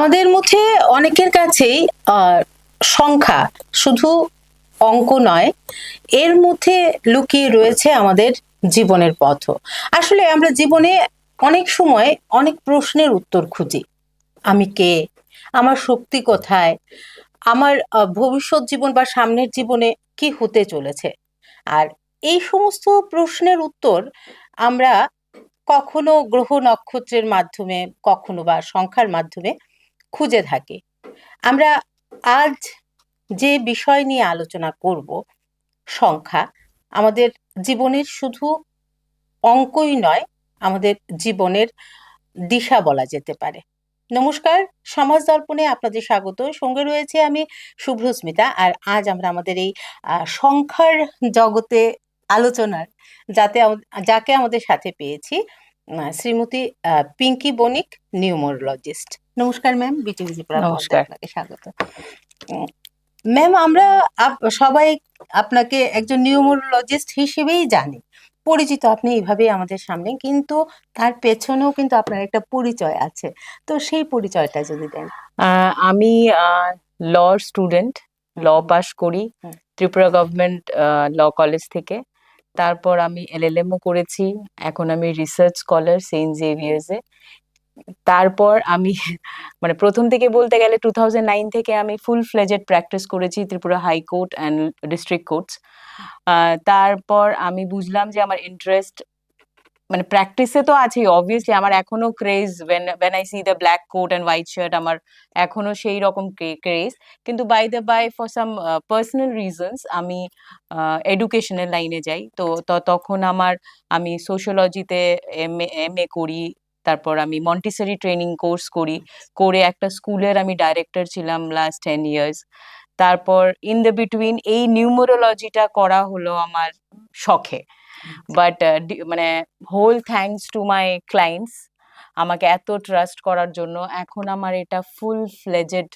আমাদের মধ্যে অনেকের কাছেই সংখ্যা শুধু অঙ্ক নয়, এর মধ্যে লুকিয়ে রয়েছে আমাদের জীবনের পথও। আসলে আমরা জীবনে অনেক সময় অনেক প্রশ্নের উত্তর খুঁজি। আমি কে? আমার শক্তি কোথায়? আমার ভবিষ্যৎ জীবন বা সামনের জীবনে কি হতে চলেছে? আর এই সমস্ত প্রশ্নের উত্তর আমরা কখনো গ্রহ নক্ষত্রের মাধ্যমে, কখনো বা সংখ্যার মাধ্যমে খুঁজে থাকি। আমরা আজ যে বিষয় নিয়ে আলোচনা করব, সংখ্যা আমাদের জীবনের শুধু অঙ্কই নয়, আমাদের জীবনের দিশা বলা যেতে পারে। নমস্কার, সমাজ দর্পণে আপনাদের স্বাগত। সঙ্গে রয়েছে আমি শুভ্রস্মিতা। আর আজ আমরা আমাদের এই সংখ্যার জগতে আলোচনার যাকে আমাদের সাথে পেয়েছি, শ্রীমতী পিঙ্কি বণিক, নিউমোরোলজিস্ট। নমস্কার ম্যাম, বিটিভিজি নমস্কার। আপনাকে স্বাগত। ম্যাম, আমরা সবাই আপনাকে একজন নিউমোরোলজিস্ট হিসেবেই জানি, পরিচিত আপনি এইভাবেই আমাদের সামনে, কিন্তু তার পেছনেও কিন্তু আপনার একটা পরিচয় আছে। তো সেই পরিচয়টা যদি দেন। আমি ল স্টুডেন্ট, ল পাস করি ত্রিপুরা গভর্নমেন্ট ল কলেজ থেকে। তারপর আমি এলএলএমও করেছি। এখন আমি রিসার্চ স্কলার সেন্ট জেভিয়ার্সে। তারপর আমি মানে প্রথম থেকে বলতে গেলে 2009 থেকে আমি ফুল ফ্লেজেড প্র্যাকটিস করেছি Tripura high court and district courts. তারপর আমি বুঝলাম যে আমার ইন্টারেস্ট মানে প্র্যাকটিসে তো আছেই, অবভিয়াসলি আমার এখনো craze, when I see the black coat and white shirt, আমার এখনো সেই রকম ক্রেজ। কিন্তু but for some personal reasons আমি এডুকেশনের লাইনে যাই। তো তখন আমি সোশিওলজিতে এম এ করি। তারপর আমি মন্টিসরি ট্রেনিং কোর্স করে একটা স্কুলের আমি ডাইরেক্টর ছিলাম লাস্ট 10 ইয়ার্স। তারপর ইন দ্য বিটুইন এই নিউমোরোলজিটা করা হলো আমার শখে। বাট মানে whole thanks to my clients, আমাকে এত ট্রাস্ট করার জন্য। এখন আমার এটা ফুল ফ্লেজেড,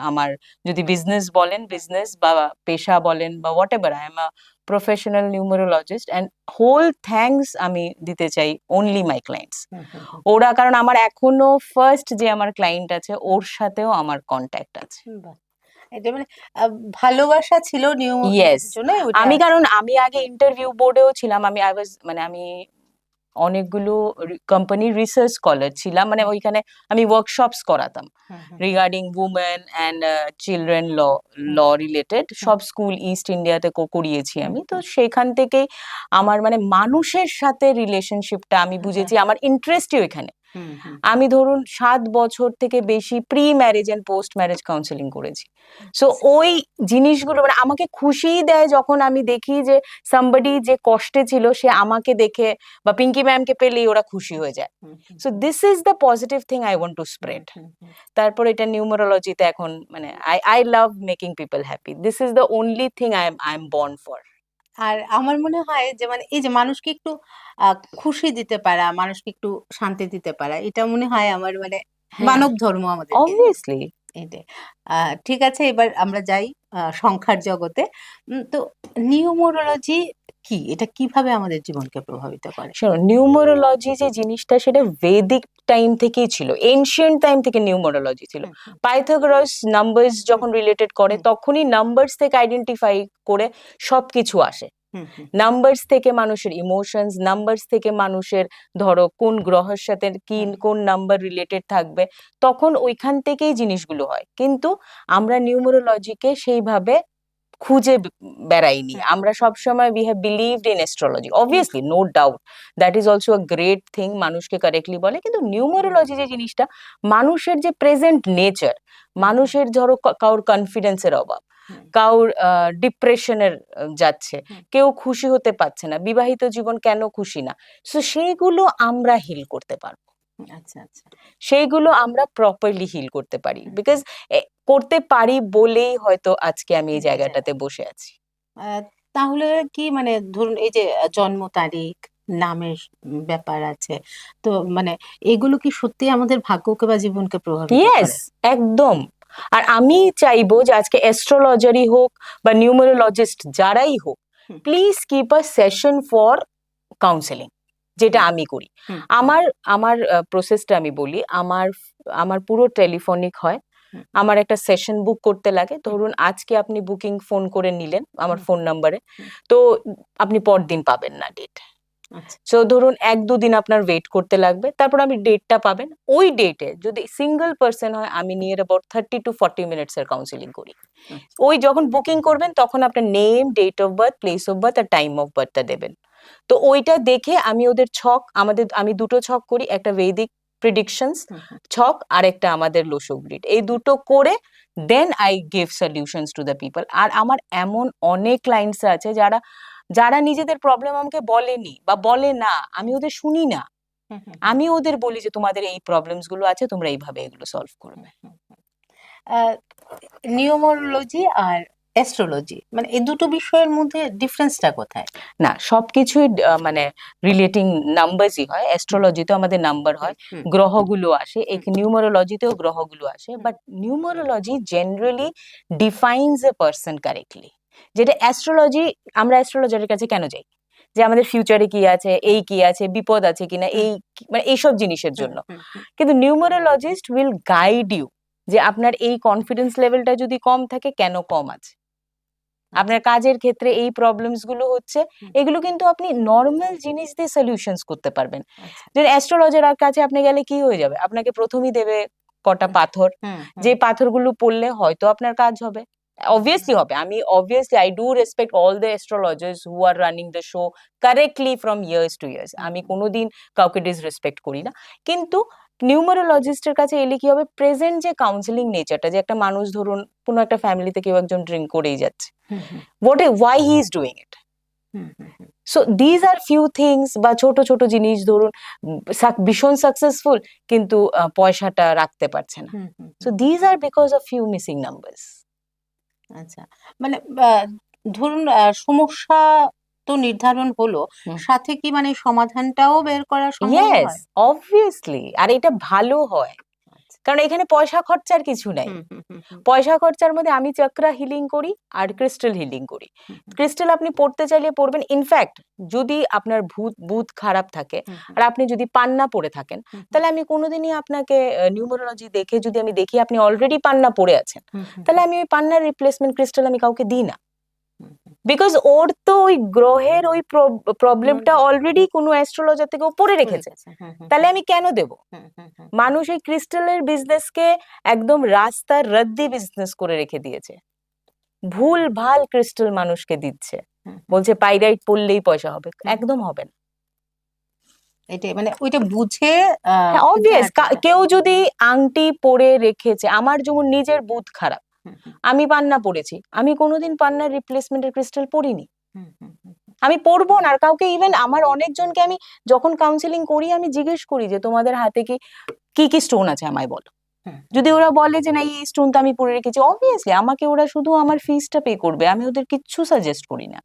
আমার যদি বিজনেস বলেন, বিজনেস বা পেশা বলেন বা whatever, I am a professional numerologist. And whole thanks আমি দিতে চাই অনলি মাই ক্লায়েন্টস। ওরা, কারণ আমার এখনো ফার্স্ট যে আমার ক্লায়েন্ট আছে ওর সাথেও আমার কন্ট্যাক্ট আছে। এটা মানে ভালোবাসা ছিল ইয়েস, জন্য কারণ আমি আগে ইন্টারভিউ বোর্ডেও ছিলাম। আমি অনেকগুলো কোম্পানির রিসার্চ স্কলার ছিলাম, মানে ওইখানে আমি ওয়ার্কশপস করাতাম regarding women and children law related. সব স্কুল ইস্ট ইন্ডিয়াতে করিয়েছি আমি। তো সেখান থেকেই আমার মানে মানুষের সাথে রিলেশনশিপটা আমি বুঝেছি, আমার ইন্টারেস্টই ওইখানে। আমি ধরুন 7 বছর থেকে বেশি pre marriage and post marriage counselling করেছি। সো ওই জিনিসগুলো মানে আমাকে খুশিই দেয় যখন আমি দেখি যে সামবডি যে কষ্টে ছিল সে আমাকে দেখে বা পিঙ্কি ম্যামকে পেলেই ওরা খুশি হয়ে যায়। So this is the positive thing I want to spread. তারপর এটা নিউমারোলজিতে এখন মানে I love making people happy. This is the only thing I am born for. আর আমার মনে হয় যে মানে এই যে মানুষকে একটু খুশি দিতে পারা, মানুষকে একটু শান্তি দিতে পারা, এটা মনে হয় আমার মানে মানব ধর্ম আমাদের। অবভিয়াসলি এটাই। ঠিক আছে, এবার আমরা যাই সংখ্যার জগতে। তো নিউমোরোলজি কি? এটা কিভাবে আমাদের জীবনকে প্রভাবিত করে? শোনো, নিউমোরোলজি যে জিনিসটা সেটা ভেদিক টাইম থেকেই ছিল, এনশিয়েন্ট টাইম থেকে নিউমোরোলজি ছিল। পাইথাগোরাস নাম্বারস যখন রিলেটেড করে তখনই নাম্বারস থেকে আইডেন্টিফাই করে সবকিছু আসে। নাম্বারস থেকে মানুষের ইমোশনস, নাম্বারস থেকে মানুষের ধরো কোন গ্রহের সাথে কোন নাম্বার রিলেটেড থাকবে, তখন ওইখান থেকেই জিনিসগুলো হয়। কিন্তু আমরা নিউমোরোলজিকে সেইভাবে খুঁজে বেড়াইনি। আমরা সবসময় we have believed in astrology, obviously no doubt that is also a great thing, মানুষকে কারেক্টলি বলে। কিন্তু নিউমোরোলজি যে জিনিসটা, মানুষের যে প্রেজেন্ট নেচার, মানুষের ধরো কারোর কনফিডেন্সের অভাব, কারোর ডিপ্রেশনের যাচ্ছে, কেউ খুশি হতে পারছে না, বিবাহিত জীবন কেন খুশি না, সো সেইগুলো আমরা হিল করতে পারবো। আচ্ছা আচ্ছা, সেইগুলো আমরা প্রপারলি হিল করতে পারি, বিকজ করতে পারি বলেই হয়তো আজকে আমি এই জায়গাটাতে বসে আছি। তাহলে কি মানে ধরুন এই যে জন্ম তারিখ, নামের ব্যাপার আছে, তো মানে এগুলো কি সত্যি আমাদের ভাগ্যকে বা জীবনকে প্রভাবিত করে? ইয়েস, একদম। আর আমি চাইবো যে আজকে অ্যাস্ট্রোলজারই হোক বা নিউমেরোলজিস্ট যারাই হোক, please keep a session for counselling. যেটা আমি করি। হুম, আমার আমার প্রসেসটা আমি বলি, আমার আমার পুরো টেলিফোনিক হয়। হুম, আমার একটা সেশন বুক করতে লাগে, ধরুন আজকে আপনি বুকিং ফোন করে নিলেন আমার হুম, ফোন নাম্বারে, হুম, তো আপনি পরদিন পাবেন না ডেট। আচ্ছা, সো ধরুন 1-2 দিন আপনার ওয়েট করতে লাগবে, তারপর আমি ডেটটা পাবেন। ওই ডেটে যদি সিঙ্গেল পার্সন হয়, আমি নিয়ার অ্যাবাউট 30 to 40 মিনিটস এর কাউন্সিলিং করি। আচ্ছা, ওই যখন বুকিং করবেন তখন আপনার name, date of birth, place of birth আর টাইম অফ বার্থটা দেবেন। তো ওইটা দেখে আমি ওদের ছক, আমি দুটো ছক করি, একটা ভেদিক প্রিডিকশনস হুম, হুম, ছক আর একটা আমাদের লোসো গ্রিড, এই দুটো করে then I give solutions to the people. আর আমার এমন অনেক ক্লায়েন্টস আছে যারা যারা নিজেদের প্রবলেম আমাকে বলেনি বা বলে না, আমি ওদের শুনি না, হুম, হুম, আমি ওদের বলি যে তোমাদের এই প্রবলেমস গুলো আছে, তোমরা এইভাবে এগুলো সলভ করবে। হুম, হুম। নিউমোরোলজি আর অ্যাস্ট্রোলজি মানে এই দুটো বিষয়ের মধ্যে ডিফারেন্সটা কোথায়? না, সবকিছুই মানে রিলেটিং নাম্বারসই হয়। অ্যাস্ট্রোলজিতেও আমাদের নাম্বার হুম, হয়, হুম, গ্রহগুলো আসে, এক হুম, নিউমারোলজিতেও গ্রহগুলো আসে, hmm, but numerology generally defines a person correctly. যেটা অ্যাস্ট্রোলজি, আমরা অ্যাস্ট্রোলজারের কাছে কেন যাই? যে আমাদের ফিউচারে কি আছে, এই কি আছে, বিপদ আছে কিনা, হুম, এই মানে এইসব জিনিসের হুম, জন্য। হুম, হুম, কিন্তু নিউমারোলজিস্ট উইল গাইড ইউ যে আপনার এই কনফিডেন্স লেভেলটা যদি কম থাকে, কেন কম আছে, আচ্ছা, আপনার কাজের ক্ষেত্রে এই প্রবলেমস গুলো হচ্ছে, হুম, এগুলো কিন্তু আপনি নর্মাল জিনিস দিয়ে সলিউশনস করতে পারবেন। আচ্ছা, যে অ্যাস্ট্রোলজার কাছে আপনি গেলে কি হয়ে যাবে, আপনাকে প্রথমেই দেবে কটা হুম, পাথর, হুম, হুম, যে পাথরগুলো পড়লে হয়তো আপনার কাজ হবে, অবভিয়াসলি হবে। আমি obviously I do respect all the astrologers who are running the show correctly from years to years, hmm, আমি কোনোদিন কাউকে ডিসরেসপেক্ট করি না। কিন্তু নিউমারোলজিস্টের কাছে এলে কি হবে, প্রেজেন্ট যে কাউন্সিলিং নেচারটা, যে একটা মানুষ ধরুন কোনো একটা ফ্যামিলিতে কেউ একজন ড্রিঙ্ক করেই যাচ্ছে, হুম, হুম, why he is doing it. হুম, হুম, হুম, So these are few things, বা ছোট ছোট জিনিস ধরুন ভীষণ সাকসেসফুল কিন্তু পয়সাটা রাখতে পারছে না। হুম, হুম, So hmm, these are because of few missing numbers. আচ্ছা মানে ধরুন সমস্যা তো নির্ধারণ হলো, হুম। সাথে কি মানে সমাধানটাও বের করা সম্ভব Yes, হয়? obviously, আর এটা ভালো হয়, আচ্ছা, কারণ এখানে পয়সা খরচার কিছু নাই। হুম, হুম, হুম, হুম, পয়সা খরচার মধ্যে আমি চক্রা হিলিং করি আর ক্রিস্টাল হিলিং করি। হুম, হুম, ক্রিস্টাল আপনি পড়তে চাইলে পড়বেন, ইনফ্যাক্ট যদি আপনার বুধ খারাপ থাকে হুম, হুম, আর আপনি যদি পান্না পড়ে থাকেন, হুম, হুম, তাহলে আমি কোনোদিনই আপনাকে নিউমারোলজি দেখে যদি আমি দেখি আপনি অলরেডি পান্না পড়ে আছেন, হুম, হুম, তাহলে আমি ওই পান্নার রিপ্লেসমেন্ট ক্রিস্টাল আমি কাউকে দিই না। হুম, হুম, বিকজ ওর তো ওই গ্রহের ওই প্রবলেমটা হুম, অলরেডি কোনো অ্যাস্ট্রোলজার থেকে ও পড়ে পড়ে রেখেছে, গেছে, হুম, হুম, তাহলে হুম, আমি কেন দেব? হুম, হুম, হুম, মানুষ এই ক্রিস্টালের বিজনেসকে একদম রাস্তার রদ্দি বিজনেস করে রেখে দিয়েছে, ভুল ভাল ক্রিস্টাল মানুষকে দিচ্ছে, হুম, হুম, বলছে পাইরাইট পড়লেই পয়সা হবে, হুম, একদম হবে না। এটাই মানে ওইটা বুঝে হ্যাঁ অবভিয়াস, কেনাটা হয়। কেউ যদি আংটি পরে রেখেছে, আমার যেমন নিজের বুধ খারাপ, হুম, হুম, আমি পান্না পড়েছি, আমি কোনোদিন পান্নার রিপ্লেসমেন্টের ক্রিস্টাল পরিনি, হুম, হুম, হুম, আমি পড়বো না। আর কাউকে, ইভেন আমার অনেকজনকে আমি যখন কাউন্সিলিং করি আমি জিজ্ঞেস করি যে তোমাদের হাতে কি কি কি স্টোন আছে আমায় বলো। হুম, যদি ওরা বলে যে না এই স্টোন তো আমি পরে রেখেছি, অবভিয়াসলি আমাকে ওরা শুধু আমার ফিসটা পে করবে, আমি ওদের কিচ্ছু সাজেস্ট করি না।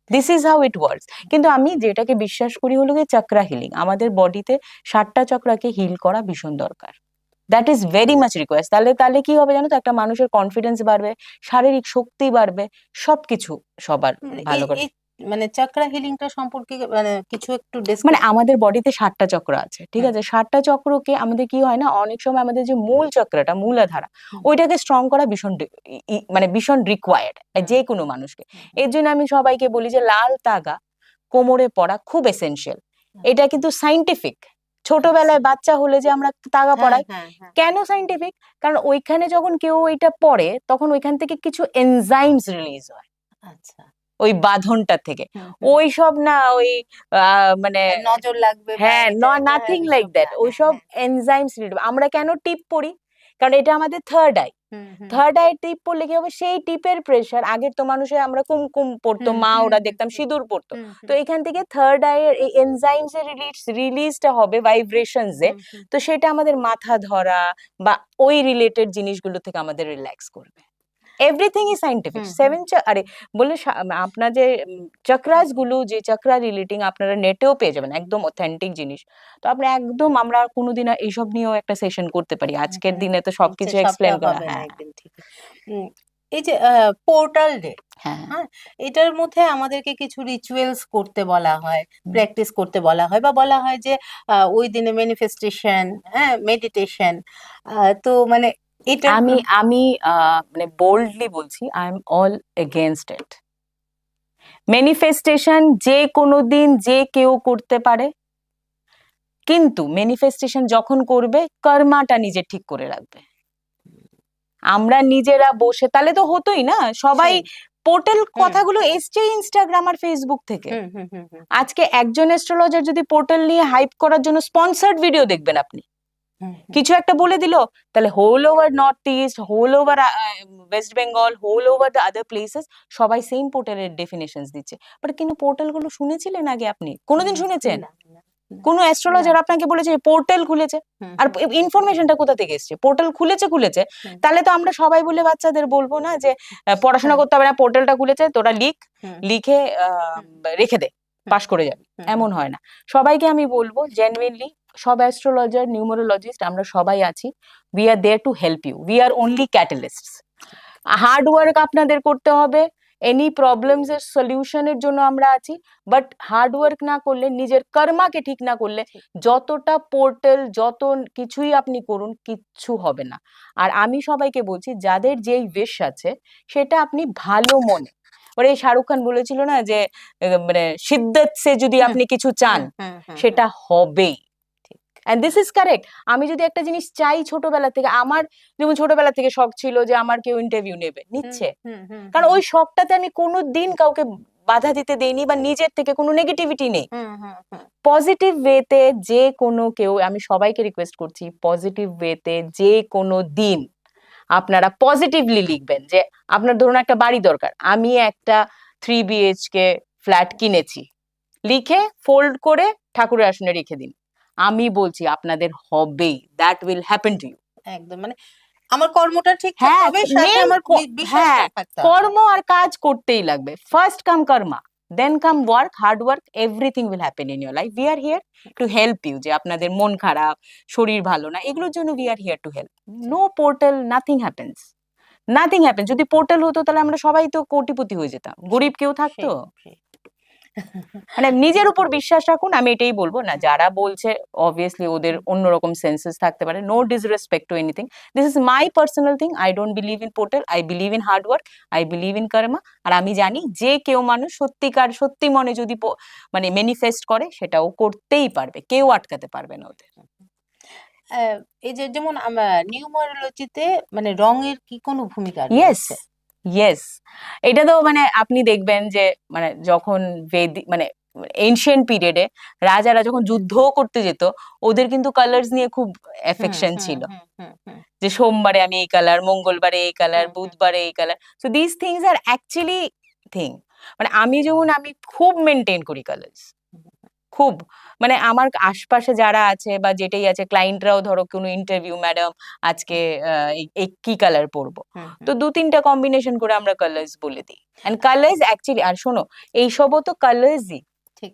This is how it works. কিন্তু আমি যেটাকে বিশ্বাস করি হলো গিয়ে চক্রা হিলিং, আমাদের বডিতে 60টা চক্রাকে হিল করা ভীষণ দরকার, that is very much request. তাহলে তাহলে কি হবে জানো তো, একটা মানুষের কনফিডেন্স বাড়বে, শারীরিক শক্তি বাড়বে, সবকিছু সবার মানে এই ভালো করে। এই মানে চক্রা হিলিংটা সম্পর্কে মানে কিছু একটু মানে ডিসকাস। আমাদের বডিতে 60টা চক্র আছে, ঠিক হুম, আছে, 60টা চক্রকে আমাদের কি হয় না, অনেক সময় আমাদের যে মূল চক্রটা, মূলাধারা, হুম, ওইটাকে স্ট্রং করা ভীষণ মানে ভীষণ রিকোয়ার্ড হুম, যে কোনো মানুষকে। হুম, হুম, এর জন্য আমি সবাইকে বলি যে লাল তাগা কোমরে পরা খুব এসেনশিয়াল। এটা আচ্ছা, কিন্তু সাইন্টিফিক। আচ্ছা, ছোটবেলায় বাচ্চা হলে যে আমরা তাগা হ্যাঁ, পরাই, হ্যাঁ, হ্যাঁ, কেন সাইন্টিফিক? কারণ ওইখানে যখন কেউ এটা পরে তখন ওইখান থেকে কিছু এনজাইমস রিলিজ হয় আচ্ছা, ওই বাঁধনটা থেকে। হুম, হুম, ওই সব না, ওই মানে নজর লাগবে বা হ্যাঁ, এটা এটা নাথিং লাইক এসব না, দ্যাট, হ্যাঁ, ওইসব হ্যাঁ, এনজাইমস রিলেটেড। আমরা কেন টিপ পড়ি? কারণ এটা আমাদের থার্ড আই। হুম, হুম, থার্ড আই টিপ পড়লে কি হবে, সেই টিপের প্রেসার, আগের তো মানুষের আমরা কুমকুম পড়তো, হুম, মা হুম, ওরা হুম, দেখতাম হুম, সিঁদুর পড়তো, হুম, তো হুম, এখান থেকে থার্ড আই এর এই এনজাইমস এর রিলিজটা হবে ভাইব্রেশনস এ, হুম, হুম, তো সেটা আমাদের মাথা ধরা বা ওই রিলেটেড জিনিসগুলো থেকে আমাদের রিল্যাক্স করবে। Everything is scientific. Hmm, hmm, seven আরে বললে আপনার যে চক্রাস গুলো, যে চক্রা রিলেটিং আপনারা নেটেও পেয়ে যাবেন, একদম অথেন্টিক জিনিস। তো আপনি একদম, আমরা কোনোদিন এইসব নিয়েও একটা সেশন করতে পারি, আজকের মানে দিনে তো হচ্ছে সবকিছু সবটা এক্সপ্লেন করা, হবে না হ্যাঁ। একদিন ঠিকই। উম, এই যে পোর্টাল ডে, হ্যাঁ হ্যাঁ, এটার মধ্যে আমাদেরকে কিছু রিচুয়ালস করতে বলা হয়, প্র্যাকটিস করতে বলা হয়, বা বলা হয় যে ওই দিনে ম্যানিফেস্টেশন, হ্যাঁ, মেডিটেশন। তো মানে এটার আমি আমি মানে বোল্ডলি বলছি, I am all against it. Manifestation যে কোনো দিন যে কেউ করতে পারে, কিন্তু ম্যানিফেস্টেশন যখন করবে কর্মাটা নিজে ঠিক করে রাখবে। আমরা নিজেরা বসে তাহলে তো হতোই না, সবাই সেই, পোর্টাল হুম, কথাগুলো এসছে ইনস্টাগ্রাম আর ফেসবুক থেকে। হুম, হুম, হুম, হুম, আজকে একজন অ্যাস্ট্রোলজার যদি পোর্টাল নিয়ে হাইপ করার জন্য স্পন্সার্ড ভিডিও দেখবেন আপনি, হুম, হুম, কিছু একটা বলে দিল, তাহলে whole over north east, whole over West Bengal, whole over the other places সবাই সেম পোর্টালের ডেফিনেশনস দিচ্ছে। বাট কিন্তু পোর্টাল গুলো শুনেছিলেন আগে আপনি? কোনোদিন শুনেছেন না, না, না, কোনো না, অ্যাস্ট্রোলজার আপনাকে বলেছে পোর্টাল খুলেছে? হুম, আর হুম, ইনফরমেশনটা কোথা থেকে এসছে? পোর্টাল খুলেছে, হুম, তাহলে তো আমরা সবাই বলে বাচ্চাদের বলবো না যে পড়াশোনা হ্যাঁ, করতে হবে না, পোর্টালটা খুলেছে তোরা হুম, লিখে হুম, রেখে দে, হুম, পাশ করে যাবি। হুম, হুম, এমন হয় না। সবাইকে আমি বলবো জেনুইনলি, সব অ্যাস্ট্রোলজার, নিউমারোলজিস্ট আমরা সবাই আছি, we are there to help you, we are only catalysts. Hard work আপনাদের করতে হবে, এনি প্রবলেমস এর সলিউশনের জন্য আমরা আছি। বাট হার্ড ওয়ার্ক না করলে, নিজের কর্মাকে ঠিক না করলে, ঠিক, যতটা পোর্টাল যত কিছুই আপনি করুন, কিচ্ছু হবে না। আর আমি সবাইকে বলছি, যাদের যেই উইশ আছে সেটা আপনি ভালো মনে, ওরে শাহরুখ খান বলেছিল না যে মানে সিদ্দত সে যদি হুম, আপনি কিছু চান, হুম, হুম, হুম, হুম, সেটা হবেই। ঠিক, এন্ড দিস ইজ কারেক্ট। আমি যদি একটা জিনিস চাই ছোটবেলা থেকে, আমার যেমন ছোটবেলা থেকে শখ ছিল যে আমার কেউ ইন্টারভিউ নেবে, হুম, নিচ্ছে, হুম, হুম, কারণ হুম, ওই শখটাতে আমি কোনো দিন কাউকে বাধা দিতে দেইনি, বা নিজের থেকে কোনো নেগেটিভিটি নেই। হুম, হুম, হুম, পজিটিভ ওয়েতে যে কোনো কেউ, আমি সবাইকে রিকোয়েস্ট করছি, পজিটিভ ওয়েতে যে কোনো দিন আপনারা পজিটিভলি লিখবেন। যে আপনার ধরুন একটা বাড়ি দরকার, আমি একটা 3 BHK ফ্ল্যাট কিনেছি, লিখে ফোল্ড করে ঠাকুরের আসনে রেখে দিন। আমি বলছি আপনাদের হবেই, that will happen to you. একদম, মানে আমার কর্মটা ঠিকঠাক হ্যাঁ, হবে, সাথে মেন, আমার হ্যাঁ, বিশ্বাসটা থাকতে হবে। কর্ম আর কাজ করতেই লাগবে। First come karma, then come work, hard work, everything will happen in your life. We are here to help you. যে আপনাদের মন খারাপ, শরীর ভালো না, এগুলোর জন্য we are here to help. No portal, nothing happens, nothing happen. যদি পোর্টাল হতো তাহলে আমরা সবাই তো কোটিপতি হয়ে যেতাম, সেই, গরিব কেউ থাকতো? সেই, সেই। মানে নিজের উপর বিশ্বাস রাখুন, আমি এটাই বলবো। না, হুম, যারা বলছে অবভিয়াসলি ওদের হুম, অন্যরকম সেন্সেস থাকতে পারে, no disrespect to anything, this is my personal thing. I don't believe in portal, I believe in hard work, I believe in karma. আর আমি জানি যে কেউ মানুষ সত্যিকার সত্যি মনে যদি মানে ম্যানিফেস্ট করে, সেটাও করতেই পারবে, কেউ আটকাতে পারবে না ওদের। আহ, এই যে যেমন আমরা নিউমারোলজিতে মানে রঙের কি কোনো ভূমিকা ইয়েস, রয়েছে? ইয়েস। এটা তো মানে আপনি দেখবেন যে মানে যখন মানে এনশিয়েন্ট পিরিয়ডে রাজারা যখন যুদ্ধ করতে যেত, ওদের কিন্তু কালার্স নিয়ে খুব হুম, এফেকশন হুম, ছিল। হুম, হুম, হুম, যে সোমবারে আমি এই কালার, মঙ্গলবারে এই কালার, হুম, হুম, বুধবারে এই colour. So this things are actually thing. মানে আমি যেমন আমি খুব মেনটেন করি কালার্স, খুব। মানে আমার আশপাশে যারা আছে বা যেটাই আছে, ক্লায়েন্টরাও ধরো কোনো ইন্টারভিউ, ম্যাডাম আজকে এই কি কালার পরবো, হুম, তো হুম, 2-3টা কম্বিনেশন করে আমরা কালার্স বলে দিই। এন্ড কালার্স অ্যাকচুয়ালি, আর শোনো, এইসবও তো কালার্সই। ঠিক,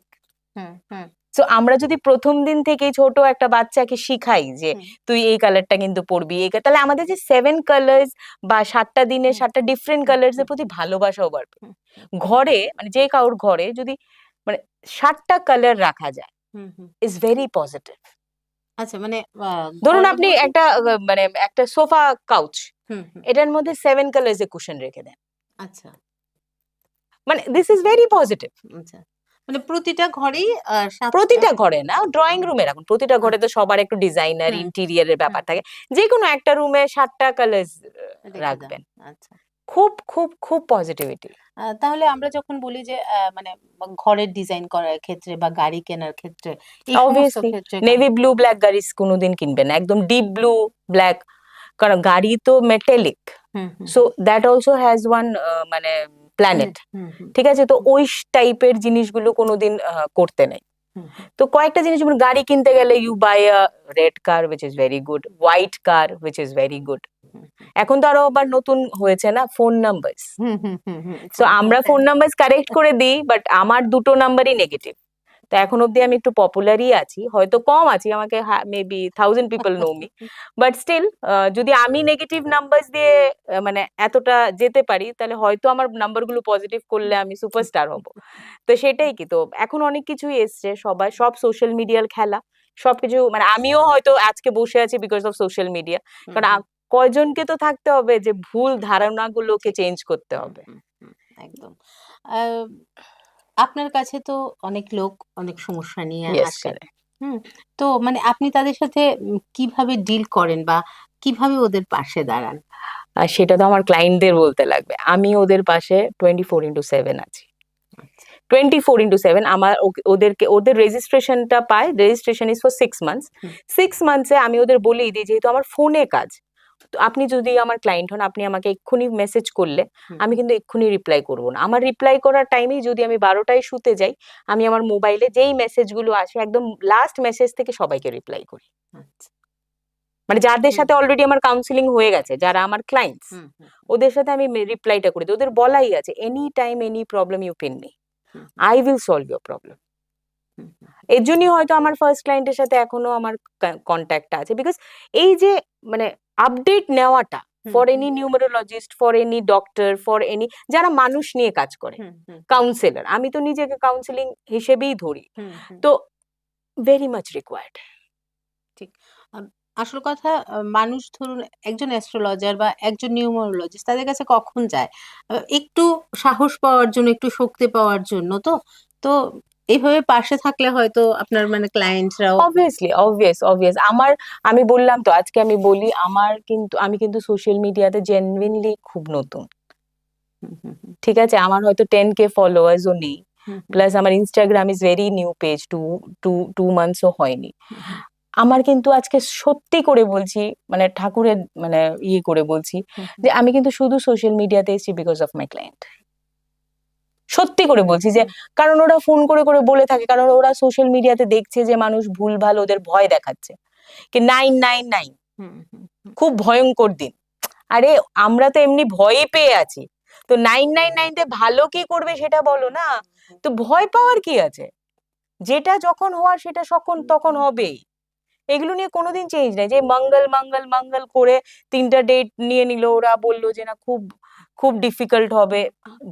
হুম, হুম, তো আমরা যদি প্রথম দিন থেকেই ছোট একটা বাচ্চাকে শিখাই যে হুম, তুই এই কালারটা কিন্তু পরবি, তাহলে আমাদের যে 7 কালার্স বা 7টা দিনে হুম, 7টা ডিফারেন্ট হুম, কালার্স এর হুম, প্রতি ভালোবাসাও বাড়বে। হুম, হুম, ঘরে মানে যে কারোর ঘরে যদি মানে 7টা কালার রাখা যায়, হুম, হুম। Is very positive. আচ্ছা, মানে ধরুন ঘরের আপনি মধ্যে, একটা মানে একটা সোফা কাউচ, হুম, হুম, এটার মধ্যে 7 কালার্স এর কুশন রেখে দেন, আচ্ছা, মানে দিস ইজ ভেরি পজিটিভ। আচ্ছা, মানে প্রতিটা ঘরেই সাতটা, প্রতিটা ঘরে না, ড্রয়িং রুমে রাখুন। প্রতিটা ঘরে তো আচ্ছা, সবার একটু ডিজাইনার হুম, ইন্টেরিয়রের হুম, ব্যাপার থাকে। যে কোনো একটা রুমে 7টা কালার্স রেখে দেন, রাখবেন। আচ্ছা। খুব খুব খুব পজিটিভিটি। তাহলে আমরা যখন বলি যে মানে ঘরের ডিজাইন করার ক্ষেত্রে বা গাড়ি কেনার ক্ষেত্রে, এই সমস্ত অবভিয়াসলি ক্ষেত্রে নেভি ব্লু ব্ল্যাক গাড়ি কোনোদিন কিনবেন না, একদম ডিপ ব্লু ব্ল্যাক, কারণ গাড়ি তো মেটালিক। হুম, হুম, so that also has one মানে প্ল্যানেট। হুম, হুম, ঠিক আছে, তো ওই টাইপের জিনিসগুলো কোনোদিন করতে নেই। হুম, হুম, তো কয়েকটা জিনিস, যেমন গাড়ি কিনতে গেলে you buy a red car which is very good, white car which is very good. হুম, এখন তো আরো আবার নতুন হয়েছে না, ফোন নাম্বার। হুম, হুম, হুম, হুম, সো আমরা ফোন নাম্বার কারেক্ট করে দিই, বাট আমার 2টো নাম্বারই নেগেটিভ। তো এখন অব্দি আমি একটু পপুলারই আছি, হয়তো কম আছি, আমাকে maybe 1000 people know me, but still যদি আমি নেগেটিভ নাম্বারস দিয়ে মানে এতটা যেতে পারি, তাহলে হয়তো আমার নাম্বারগুলো পজিটিভ করলে আমি সুপারস্টার হব। তো সেটাই কি, তো এখন অনেক কিছুই এসছে, সবাই সব সোশ্যাল মিডিয়ার খেলা, সবকিছু মানে আমিও হয়তো আজকে বসে আছি বিকজ অফ সোশ্যাল মিডিয়া, কারণ কয়জনকে তো থাকতে হবে যে ভুল ধারণাগুলোকে চেঞ্জ করতে হবে। একদম। আহ, আপনার কাছে তো অনেক লোক অনেক সমস্যা নিয়ে ইয়েস, আসে। কারেক্ট। হুম। তো মানে আপনি তাদের সাথে কিভাবে ডিল করেন বা কিভাবে ওদের পাশে দাঁড়ান? আর সেটা তো আমার ক্লায়েন্টদের বলতে লাগবে, আমি ওদের পাশে 24/7 আছি। 24/7 আমার ওদেরকে, ওদের রেজিস্ট্রেশনটা পায়, রেজিস্ট্রেশন ইজ ফর 6 মান্থস। 6 মান্থসে আমি ওদের বলেই দিই, যেহেতু আমার ফোনে কাজ, তো আপনি যদি আমার ক্লায়েন্ট হন, আপনি আমাকে এক্ষুনি মেসেজ করলে আমি কিন্তু এক্ষুনি রিপ্লাই করবো না। আমার রিপ্লাই করার টাইমেই যদি আমি 12টায় শুতে যাই, আমি আমার মোবাইলে যেই মেসেজগুলো আসে একদম লাস্ট মেসেজ থেকে সবাইকে রিপ্লাই করি। মানে যাদের সাথে অলরেডি আমার কাউন্সিলিং হয়ে গেছে, যারা আমার ক্লায়েন্টস, ওদের সাথে আমি রিপ্লাইটা করি দিই। ওদের বলাই আছে, any time any problem you pin me, I will solve your problem. এর জন্যই হয়তো আমার ফার্স্ট ক্লায়েন্টের সাথে এখনো আমার কন্ট্যাক্টটা আছে, বিকজ এই যে মানে আপডেট নেওয়াটা for any numerologist, for any doctor, for any যারা মানুষ নিয়ে কাজ করে, কাউন্সিলর, আমি তো নিজেকে কাউন্সিলিং হিসেবেই ধরি, তো ভেরি মাচ রিকোয়ার্ড। ঠিক। আসল কথা, মানুষ ধরুন একজন অ্যাস্ট্রোলজার বা একজন নিউমারোলজিস্ট তাদের কাছে কখন যায়? একটু সাহস পাওয়ার জন্য, একটু শক্তি পাওয়ার জন্য। তো তো এইভাবে পাশে থাকলে হয়তো আপনার মানে ক্লায়েন্টরাও অবভিয়াসলি, অবভিয়াস আমার, আমি বললাম তো, আজকে আমি বলি আমি কিন্তু সোশ্যাল মিডিয়াতে জেনুইনলি খুব নতুন, ঠিক আছে? আমার হয়তো 10K ফলোয়ার্সও নেই, প্লাস আমার Instagram is very new page, two মান্থসও হয়নি। আমার কিন্তু আজকে সত্যি করে বলছি, মানে ঠাকুরের মানে ইয়ে করে বলছি, যে আমি কিন্তু শুধু সোশ্যাল মিডিয়াতে এসেছি বিকজ অফ মাই ক্লায়েন্ট। সত্যি করে বলছি, যে কারণ ওরা ফোন করে করে বলে থাকে, কারণ ওরা সোশ্যাল মিডিয়াতে দেখছে যে মানুষ ভুলভাল ওদের ভয় দেখাচ্ছে, কি 999 খুব ভয়ঙ্কর দিন। আরে আমরা তো এমনি ভয়ই পেয়ে আছি, তো 999 ভালো কি করবে সেটা বলো না, তো ভয় পাওয়ার কি আছে? যেটা যখন হওয়ার সেটা তখন হবেই। এগুলো নিয়ে কোনোদিন চেঞ্জ নাই, যে মঙ্গল মঙ্গল মঙ্গল করে 3টা ডেট নিয়ে নিল, ওরা বললো যে না খুব খুব ডিফিকাল্ট হবে,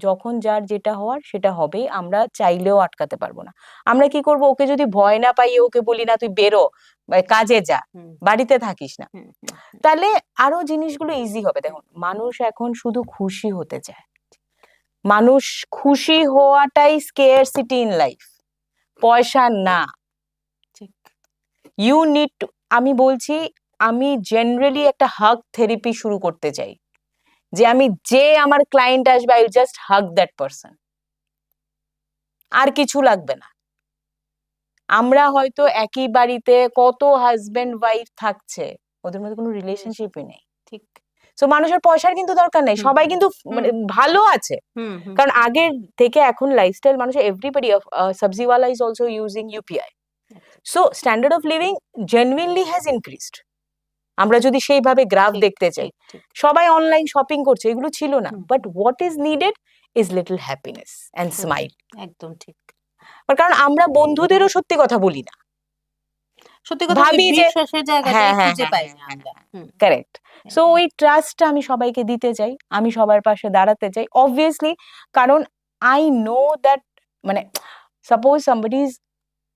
যখন যার যেটা হওয়ার সেটা হবেই, আমরা চাইলেও আটকাতে পারবো না। আমরা কি করব, ওকে যদি ভয় না পাইয়ে ওকে বলি না তুই বেরো, কাজে যা, বাড়িতে থাকিস না, তাহলে আরো জিনিসগুলো ইজি হবে। দেখুন, মানুষ এখন শুধু খুশি হতে চায়, মানুষ খুশি হওয়াটাই স্কেয়ারসিটি ইন লাইফ, পয়সা না। ইউ নিড টু, আমি বলছি, আমি জেনারেলি একটা হাগ থেরাপি শুরু করতে চাই, যে আমার ক্লায়েন্ট আসবে, I just hug that person, আর কিছু লাগবে না। আমরা হয়তো একই বাড়িতে কত হাজবেন্ড ওয়াইফ থাকছে, ওদের মধ্যে কোনো রিলেশনশিপই নেই, ঠিক? সো মানুষের পয়সার কিন্তু দরকার নেই, সবাই কিন্তু মানে ভালো আছে, কারণ আগের থেকে এখন লাইফস্টাইল মানুষের, এভরিবডি, সবজিওয়ালা is also using UPI, so standard of living genuinely has increased. আমরা যদি সেইভাবে গ্রাফ দেখতে চাই, সবাই অনলাইন শপিং করছে, এগুলো ছিল না, but what is needed is little happiness and smile. একদম ঠিক। কারণ আমরা বন্ধুদেরও সত্যি কথা বলি না, সত্যি কথা ভাবি যে বিশ্বাসের জায়গাটাই খুঁজে পাই না আমরা। কারেক্ট। সো ওই ট্রাস্টটা আমি সবাইকে দিতে চাই, আমি সবার পাশে দাঁড়াতে চাই, অবভিয়াসলি, কারণ আই নো দ্যাট, মানে suppose somebody is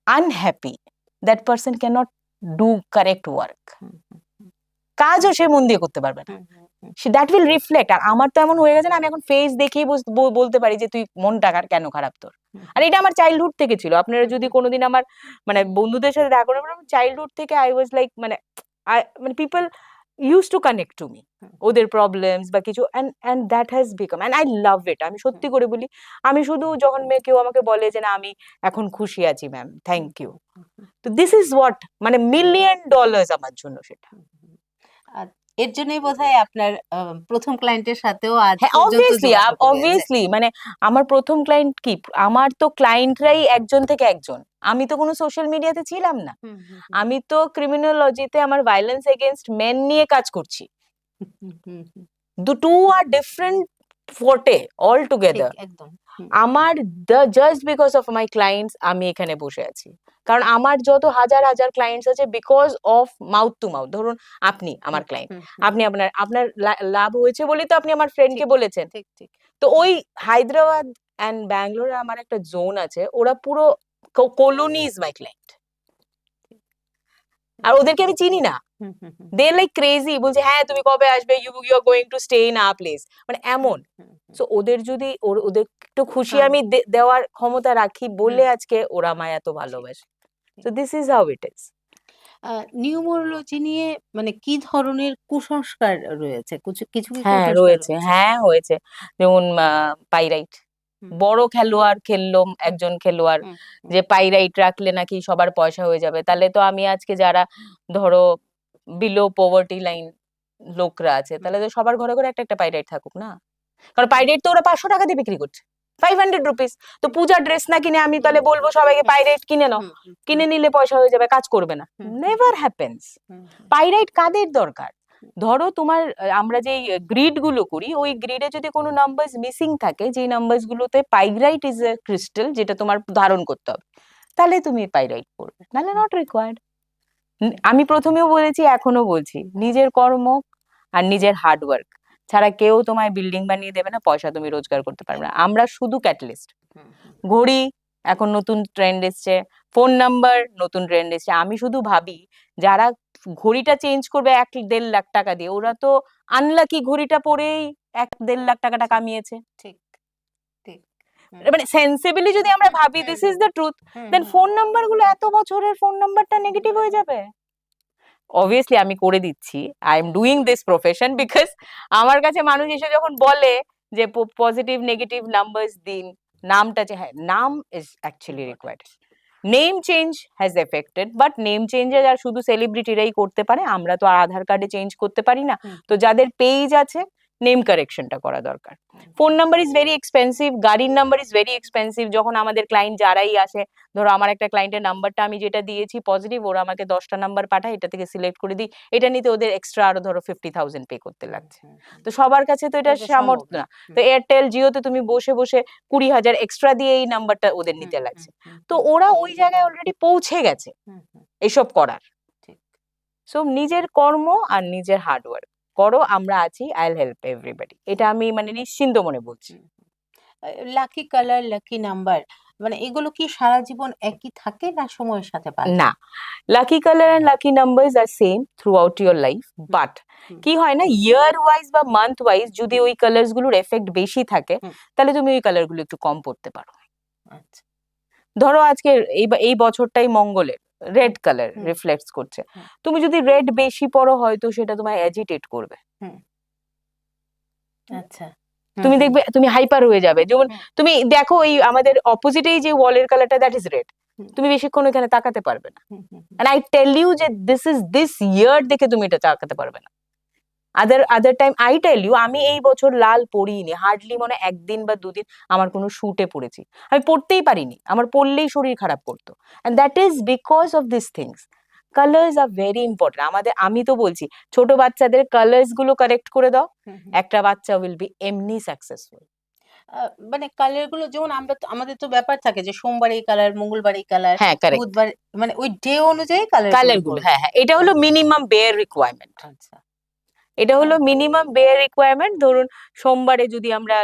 unhappy, that person can not do correct work, কাজও সে মন দিয়ে করতে পারবে না, দ্যাট উইল রিফ্লেক্ট। আর আমার তো এমন হয়ে গেছে না, আমি এখন ফেস দেখেই বলতে পারি যে তুই মনটা কেন খারাপ তোর। আর এটা আমার চাইল্ডহুড থেকে ছিল। আপনারা যদি কোনোদিন আমার মানে বন্ধুদের সাথে দেখা করেন, চাইল্ডহুড থেকে আই ওয়াজ লাইক, মানে people use to connect to me, ওদের প্রবলেমস বা কিছু, and that has become, and I love it. আমি সত্যি করে বলি, আমি শুধু যখন কেউ আমাকে বলে যে না আমি এখন খুশি আছি ম্যাম, থ্যাংক ইউ, তো দিস ইজ হোয়াট, মানে $1,000,000 আমার জন্য সেটা। এর জন্যই বোধহয় আপনার প্রথম ক্লায়েন্টের সাথেও আজ হ্যাঁ, অবভিয়াসলি, মানে আমার প্রথম ক্লায়েন্ট কি, আমার তো ক্লায়েন্টরাই একজন থেকে একজন, আমি তো কোনো সোশ্যাল মিডিয়াতে ছিলাম না, আমি তো ক্রিমিনোলজিতে আমার ভায়োলেন্স এগেইনস্ট মেন নিয়ে কাজ করছি, টু আর ডিফারেন্ট ফোর্টে অল টুগেদার। আমার just because of my clients আমি এখানে বসে আছি, কারণ আমার যত হাজার হাজার ক্লায়েন্টস আছে because of mouth to mouth. ধরুন আপনি আমার ক্লায়েন্ট, আপনি আপনার আপনার লাভ হয়েছে বলেই তো আপনি আমার ফ্রেন্ডকে বলেছেন। ঠিক ঠিক। তো ওই হায়দ্রাবাদ অ্যান্ড ব্যাঙ্গালোরে আমার একটা জোন আছে, ওরা পুরো কলোনি ইজ মাই ক্লায়েন্ট, আর ওদেরকে আমি চিনি না। দে লাইক ক্রেজি, বলছে হ্যাঁ তুমি কবে আসবে, you are going to stay in our place, মানে এমন। সো ওদের যদি ওদের একটু খুশি আমি দেওয়ার ক্ষমতা রাখি বলে আজকে ওরা আমায় এত ভালোবাসে। So this is how it is. Numerology নিয়ে মানে কি ধরনের কুসংস্কার রয়েছে? কিছু কিছু কি হ্যাঁ কুসংস্কার রয়েছে, হ্যাঁ হয়েছে। যেমন পাইরাইট, বড় খেলোয়াড় খেললো একজন খেলোয়াড়, যে পাইরাইট রাখলে নাকি সবার পয়সা হয়ে যাবে। তাহলে তো আমি আজকে যারা ধরো বিলো পভার্টি লাইন লোকরা আছে, তাহলে তো সবার ঘরে ঘরে একটা একটা পাইরাইট থাকুক না, কারণ পাইরেট তো ওরা 500 টাকা দিয়ে বিক্রি করছে, 500 রুপিস। তো পূজার ড্রেস না কিনে আমি তাহলে বলবো সবাইকে পাইরেট কিনে নাও, কিনে নিলে পয়সা হয়ে যাবে, কাজ করবে না। Never happens. পাইরাইট কাদের দরকার? ধরো তোমার আমরা যেই গ্রিড গুলো করি, ওই গ্রিডে যদি কোনো নাম্বারস মিসিং থাকে, যেই নাম্বারস গুলোতে পাইরাইট ইজ এ ক্রিস্টাল যেটা তোমার ধারণ করতে হবে, তাহলে তুমি পাইরাইট করবে, নাহলে নট রিকোয়ার্ড। আমি প্রথমেও বলেছি, এখনো বলছি, নিজের কর্ম আর নিজের হার্ডওয়ার্ক ছাড়া কেউ তোমায় বিল্ডিং বানিয়ে দেবে না, পয়সা তুমি রোজগার করতে পারবে না। আমরা শুধু ক্যাটালিস্ট। ঘড়ি এখন নতুন ট্রেন্ড এসছে, ফোন নাম্বার নতুন ট্রেন্ড এসছে। আমি শুধু ভাবি যারা ঘড়িটা চেঞ্জ করবে 1-1.5 লাখ টাকা দিয়ে, ওরা তো আনলাকি ঘড়িটা পরেই 1-1.5 লাখ টাকাটা কামিয়েছে। ঠিক ঠিক। মানে সেন্সিবলি যদি আমরা ভাবি this is the truth, then phone number গুলো এত বছরের ফোন নাম্বারটা নেগেটিভ হয়ে যাবে। অবভিয়াসলি আমি করে দিচ্ছি, I am doing this profession because আমার কাছে মানুষ এসে যখন বলে যে পজিটিভ নেগেটিভ নাম্বারস দিন, নামটা যে, হ্যাঁ নাম is actually required. Name change has affected, but name চেঞ্জের আর শুধু সেলিব্রিটিরাই করতে পারে, আমরা তো আর আধার কার্ডে চেঞ্জ করতে পারি না। তো যাদের পেজ আছে, নেম কারেকশনটা করা দরকার। Phone number is very expensive, গাড়ির নাম্বার ইজ ভেরি এক্সপেন্সিভ। যখন আমাদের ক্লায়েন্ট যারাই আসে, ধরো আমার একটা ক্লায়েন্টের নাম্বারটা আমি যেটা দিয়েছি পজিটিভ, ওরা আমাকে 10টা নাম্বার পাঠায়, এটা থেকে সিলেক্ট করে দিই, এটা নিতে ওদের এক্সট্রা আরো ধরো 50,000 পে করতে লাগছে। তো সবার কাছে তো এটা সামর্থ্য না। তো এয়ারটেল জিওতে তুমি বসে বসে 20,000 এক্সট্রা দিয়ে এই নাম্বারটা ওদের নিতে লাগছে। তো ওরা ওই জায়গায় অলরেডি পৌঁছে গেছে এসব করার। সো নিজের কর্ম আর নিজের হার্ডওয়ার্ক করো, আমরা আছি, আই উইল হেল্প এভরিবডি, এটা আমি মানে নিশ্চিন্ত মনে বলছি। লাকি কালার, লাকি নাম্বার মানে এগুলো কি সারা জীবন একই থাকে না সময়ের সাথে পাল্টায়? না, lucky colour and lucky numbers are same through your life, but কি হয় না, ইয়ার ওয়াইজ বা মান্থ ওয়াইজ যদি ওই কালার্স গুলোর এফেক্ট বেশি থাকে, তাহলে তুমি ওই কালার গুলো একটু কম পড়তে পারো। আচ্ছা। ধরো আজকে এই বছরটাই মঙ্গলের রেড কালার রিফ্লেক্টস করছে, তুমি যদি রেড বেশি পড়ো হয়তো সেটা তোমায় অ্যাজিটেট করবে। আচ্ছা। তুমি দেখবে তুমি হাইপার হয়ে যাবে। যেমন তুমি দেখো এই আমাদের অপোজিটেই যে ওয়ালের কালারটা, দ্যাট ইজ রেড, তুমি বেশিক্ষণ ওখানে তাকাতে পারবে না। এন্ড আই টেল ইউ যে দিস ইয়ার দেখে তুমি এটা তাকাতে পারবে না। Other time I tell you, আমি এই বছর লাল পরিনি, হার্ডলি মনে একদিন বা দুদিন আমার কোনো শুটে পড়েছি, আমি পড়তেই পারিনি, আমার পড়লেই শরীর খারাপ করতো। And that is because of this things. Colours are very important আমাদের। আমি তো বলছি ছোট বাচ্চাদের কালার্স গুলো কারেক্ট করে দাও, একটা বাচ্চা উইল বি এমনি সাকসেসফুল। মানে কালার গুলো যেমন আমরা আমাদের তো ব্যাপার থাকে যে সোমবার এই কালার, মঙ্গলবার এই কালার, হ্যাঁ কারেক্ট, বুধবার, মানে ওই ডে অনুযায়ী কালার গুলো, হ্যাঁ হ্যাঁ, এটা হলো মিনিমাম বেয়ার রিকোয়ারমেন্ট। আচ্ছা। এটা হলো মিনিমাম বেয়ার রিকোয়ারমেন্ট। ধরুন সোমবারে যদি আমরা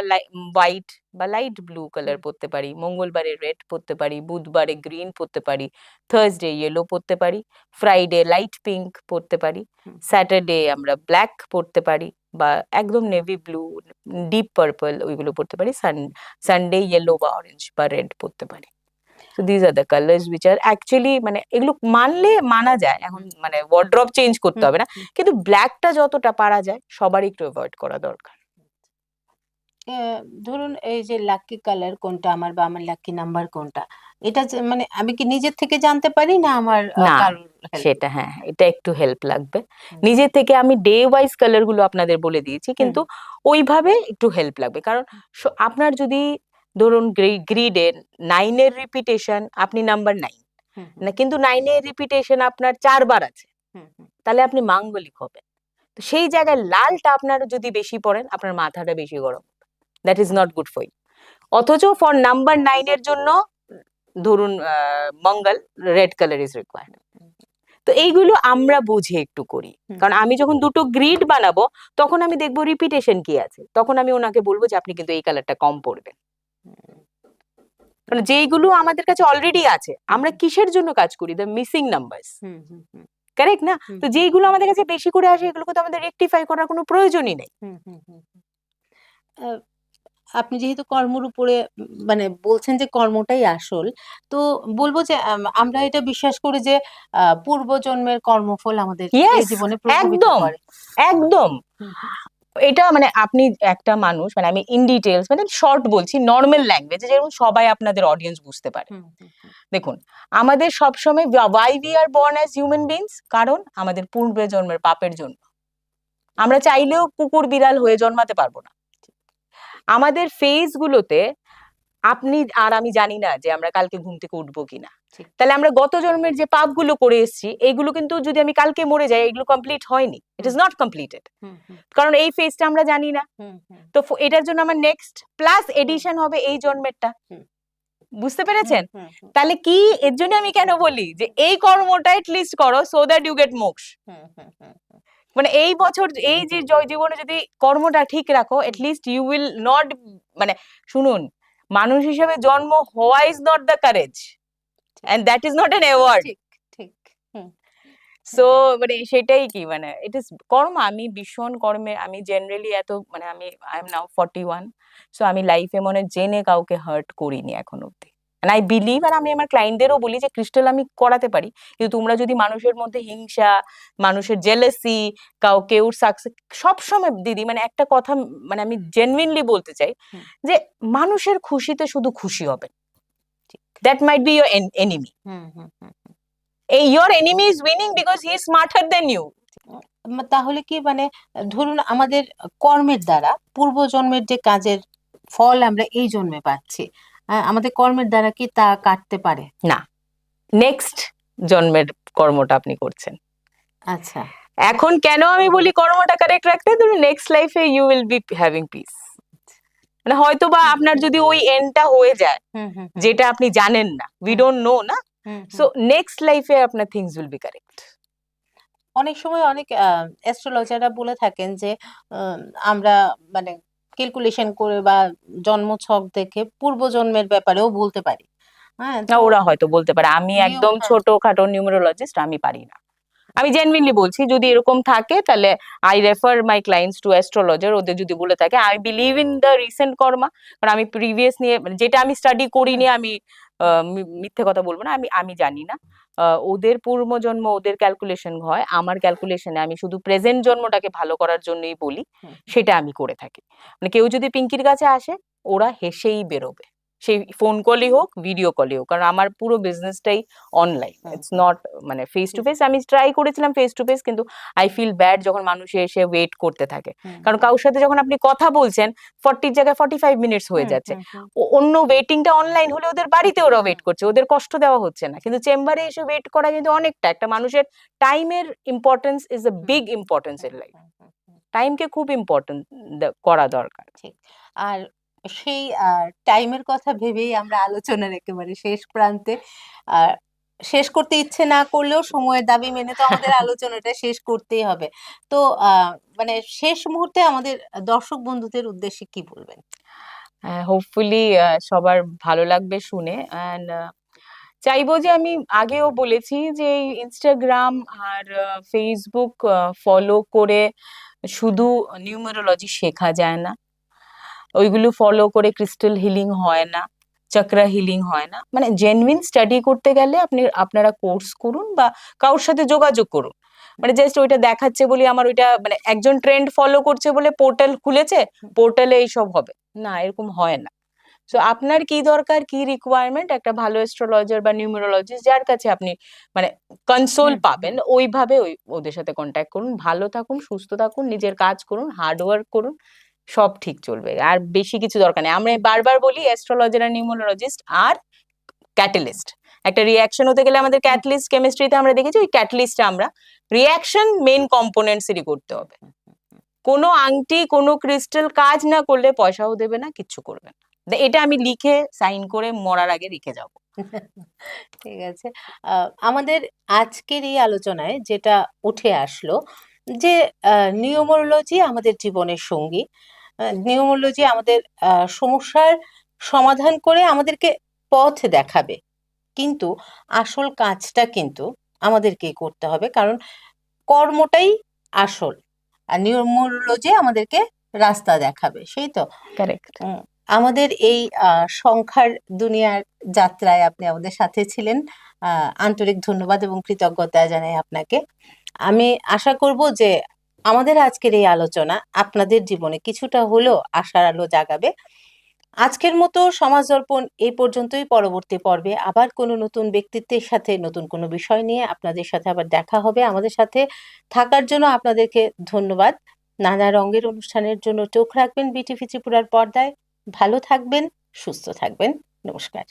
হোয়াইট বা লাইট ব্লু কালার পরতে পারি, মঙ্গলবারে রেড পরতে পারি, বুধবারে গ্রিন পরতে পারি, থার্সডে ইয়েলো পরতে পারি, ফ্রাইডে লাইট পিঙ্ক পরতে পারি, স্যাটারডে আমরা ব্ল্যাক পরতে পারি বা একদম নেভি ব্লু, ডিপ পার্পল ওইগুলো পরতে পারি, সানডে ইয়েলো বা অরেঞ্জ বা রেড পরতে পারি। So these are the colors which are actually মানে এগুলো মানলে মানা যায়, এখন মানে ওয়ার্ড্রপ চেঞ্জ করতে হবে না, কিন্তু ব্ল্যাকটা যতটা পারা যায় সবারই একটু অ্যাভয়েড করা দরকার। ধরুন এই যে লাকি কালার কোনটা আমার বা আমার লাকি নাম্বার কোনটা, এটা মানে আমি কি নিজের থেকে জানতে পারি না আমার না কারোর সেটা, হ্যাঁ এটা একটু হেল্প লাগবে নিজে থেকে। আমি ডে ওয়াইজ কালার গুলো আপনাদের বলে দিয়েছি, কিন্তু ওইভাবে একটু হেল্প লাগবে, কারণ আপনার যদি ধরুন গ্রিডে 9-এর রিপিটেশন, আপনি নাম্বার 9 না, কিন্তু 9-এর রিপিটেশন আপনার 4 বার আছে, তাহলে আপনি মাঙ্গলিক হবেন। তো সেই জায়গায় লালটা আপনার যদি বেশি পড়েন, আপনার মাথাটা বেশি গরম, that is not good for you. অথচ ফর নাম্বার 9 এর জন্য ধরুন Mangal red colour is required. তো এইগুলো আমরা বুঝে একটু করি, কারণ আমি যখন দুটো গ্রিড বানাবো তখন আমি দেখবো রিপিটেশন কি আছে, তখন আমি ওনাকে বলবো যে আপনি কিন্তু এই কালারটা কম পড়বেন। কারণ যেইগুলো আমাদের কাছে অলরেডি আছে, আমরা কিসের জন্য কাজ করি? দ্য মিসিং নাম্বারস, কারেক্ট না? তো যেইগুলো আমাদের কাছে বেশি করে আসে এগুলোকে তো আমাদের রেকটিফাই করার কোনো প্রয়োজনই নেই। আপনি যেহেতু কর্মের উপরে মানে বলছেন যে কর্মটাই আসল, তো বলবো যে আমরা এটা বিশ্বাস করি যে পূর্বজন্মের কর্মফল আমাদের এই Yes, জীবনে প্রভাবিত একদম করে। একদম। এটা মানে আপনি একটা মানুষ, মানে আমি ইন ডিটেলস মানে শর্ট বলছি, নর্মাল ল্যাঙ্গুয়েজে যেরকম সবাই আপনাদের অডিয়েন্স বুঝতে পারে। দেখুন, আমাদের সবসময় why we are born as human beings, কারণ আমাদের পূর্বজন্মের পাপের জন্য। আমরা চাইলেও কুকুর বিড়াল হয়ে জন্মাতে পারবো না। আমাদের ফেজ গুলোতে আপনি আর আমি জানি না যে আমরা কালকে ঘুম থেকে উঠবো কিনা, তাহলে আমরা গত জন্মের যে পাপগুলো করে এসেছি এইগুলো কিন্তু যদি আমি কালকে মরে যাই এগুলো কমপ্লিট হয়নি, ইট ইজ নট কমপ্লিটেড, কারণ এই ফেজটা আমরা জানি না। তো এটার জন্য আমার নেক্সট প্লাস এডিশন হবে এই জন্মেরটা, বুঝতে পেরেছেন? তাহলে কি এর জন্য আমি কেন বলি যে এই কর্মটা এটলিস্ট করো সো দ্যাট ইউ গেট মোক্ষ। মানে এই বছর এই যে জীবনে যদি কর্মটা ঠিক রাখো, এটলিস্ট ইউ উইল নট, মানে শুনুন, মানুষ হিসেবে জন্ম হওয়া is not the courage, and that is not an award. So মানে সেটাই কি, মানে ইট ইজ কর্ম। আমি ভীষণ কর্মে, আমি জেনারেলি এত মানে আমি আই এম নাও 41, সো আমি লাইফে মনে জেনে কাউকে হার্ট করিনি এখন অব্দি। আই বিলিভ, আর আমি আমার ক্লায়েন্টদেরও বলি যে ক্রিস্টাল আমি করাতে পারি, কিন্তু তোমরা যদি মানুষের মধ্যে হিংসা, মানুষের জেলাসি, কেউ সাকসেস, সবসময় দিদি মানে একটা কথা মানে আমি জেনুইনলি বলতে চাই যে মানুষের খুশিতে শুধু খুশি হবে, that might be your enemy. Your enemy is winning because he is smarter than you. তাহলে কি মানে ধরুন আমাদের কর্মের দ্বারা পূর্বজন্মের যে কাজের ফল আমরা এই জন্মে পাচ্ছি, আমাদের কর্মের দ্বারা কি তা কাটতে পারে না? নেক্সট জন্মের কর্মটা আপনি করছেন। আচ্ছা, এখন কেন আমি বলি কর্মটা কারেক্ট রাখতে, ধরুন নেক্সট লাইফে you will be having peace, মানে হয়তো বা আপনার যদি ওই এন্ডটা হয়ে যায় যেটা আপনি জানেন না, উই ডোন্ট নো না, সো নেক্সট লাইফে আপনার থিংস উইল বি কারেক্ট। অনেক সময় অনেক অ্যাস্ট্রোলজাররা বলে থাকেন যে আমরা মানে ক্যালকুলেশন করে বা জন্মছক দেখে পূর্বজন্মের ব্যাপারেও বলতে পারি। হ্যাঁ, ওরা হয়তো বলতে পারে, আমি একদম ছোটখাটো নিউমেরোলজিস্ট, আমি পারি না। আমি জেনুইনলি বলছি, যদি এরকম থাকে তাহলে I refer my clients to astrologer. ওদের যদি বলে থাকে, I believe in the recent karma, কারণ আমি প্রিভিয়াস নিয়ে যেটা আমি স্টাডি করিনি, আমি মিথ্যে কথা বলবো না, আমি জানি না। ওদের পূর্বজন্ম ওদের ক্যালকুলেশন হয়, আমার ক্যালকুলেশনে আমি শুধু প্রেজেন্ট জন্মটাকে ভালো করার জন্যই বলি, সেটা আমি করে থাকি। মানে কেউ যদি পিঙ্কির কাছে আসে ওরা হেসেই বেরোবে, সেই ফোন কলই হোক ভিডিও কলই হোক, কারণ আমার পুরো বিজনেসটাই অনলাইন, ইটস নট মানে ফেস টু ফেস। আমি ট্রাই করেছিলাম ফেস টু ফেস, কিন্তু আই ফিল ব্যাড যখন মানুষ এসে ওয়েট করতে থাকে, কারণ কারোর সাথে যখন আপনি কথা বলছেন 40 জায়গায় 45 মিনিটস হয়ে যাচ্ছে, অন্য ওয়েটিংটা অনলাইন হলে ওদের বাড়িতে ওরা ওয়েট করছে, ওদের কষ্ট দেওয়া হচ্ছে না, কিন্তু চেম্বারে এসে ওয়েট করা কিন্তু অনেকটা, একটা মানুষের টাইমের importance is a big importance in life, টাইমকে খুব ইম্পর্টেন্ট করা দরকার। ঠিক। আর সেই টাইমের কথা ভেবেই আমরা আলোচনার একেবারে শেষ প্রান্তে, আর শেষ করতে ইচ্ছে না করলেও সময়ের দাবি মেনে তো আমাদের আলোচনাটা শেষ করতেই হবে। তো মানে শেষ মুহূর্তে আমাদের দর্শক বন্ধুদের উদ্দেশ্যে কি বলবেন? হোপফুলি সবার ভালো লাগবে শুনে, অ্যান্ড চাইবো যে, আমি আগেও বলেছি যে ইনস্টাগ্রাম আর ফেসবুক ফলো করে শুধু নিউমেরোলজি শেখা যায় না, ওইগুলো ফলো করে ক্রিস্টাল হিলিং হয় না, চক্রা হিলিং হয় না। মানে জেনুইন স্টাডি করতে গেলে আপনারা কোর্স করুন বা কারোর সাথে যোগাযোগ করুন। মানে জাস্ট ওইটা দেখাচ্ছে বলে আমার ওইটা মানে একজন ট্রেন্ড ফলো করছে বলে পোর্টাল খুলেছে, পোর্টালে এইসব হবে না, এরকম হয় না। সো আপনার কি দরকার, কি রিকোয়ারমেন্ট, একটা ভালো অ্যাস্ট্রোলজার বা নিউমেরোলজিস্ট যার কাছে আপনি মানে কনসোল পাবেন, ওইভাবে ওদের সাথে কন্ট্যাক্ট করুন। ভালো থাকুন, সুস্থ থাকুন, নিজের কাজ করুন, হার্ড ওয়ার্ক করুন, সব ঠিক চলবে। আর বেশি কিছু দরকার নেই। আমরা বারবার বলি অ্যাস্ট্রোলজার আর নিউমেরোলজিস্ট আর ক্যাটালিস্ট, একটা রিয়াকশন হতে গেলে আমাদের ক্যাটালিস্ট, কেমিস্ট্রিতে আমরা দেখেছি ওই ক্যাটালিস্টটা আমরা রিয়াকশন মেইন কম্পোনেন্টসেরই করতে হবে। কোনো আংটি কোনো ক্রিস্টাল কাজ না করলে পয়সাও দেবে না, কিচ্ছু করবে না। এটা আমি লিখে সাইন করে মরার আগে রেখে যাব। ঠিক আছে। আমাদের আজকের এই আলোচনায় যেটা উঠে আসলো যে নিউমোরোলজি আমাদের জীবনের সঙ্গী। নিউমোরোলজি আমাদের সমস্যার সমাধান করে আমাদেরকে পথ দেখাবে, কিন্তু আসল কাজটা কিন্তু আমাদেরকেই করতে হবে, কারণ কর্মটাই আসল। আর নিউমোরোলজি আমাদেরকে রাস্তা দেখাবে, সেই তো। কারেক্ট। উম, আমাদের এই সংখ্যার দুনিয়ার যাত্রায় আপনি আমাদের সাথে ছিলেন। আন্তরিক ধন্যবাদ এবং কৃতজ্ঞতা জানাই আপনাকে। আমি আশা করব যে আমাদের আজকের এই আলোচনা আপনাদের জীবনে কিছুটা হলেও আশার আলো জাগাবে। আজকের মতো সমাজ দর্পণ এই পর্যন্তই। পরবর্তী পর্বে আবার কোনো নতুন ব্যক্তিত্বের সাথে নতুন কোনো বিষয় নিয়ে আপনাদের সাথে আবার দেখা হবে। আমাদের সাথে থাকার জন্য আপনাদেরকে ধন্যবাদ। নানা রঙের অনুষ্ঠানের জন্য চোখ রাখবেন বিটিভি ত্রিপুরার পর্দায়। ভালো থাকবেন, সুস্থ থাকবেন। নমস্কার।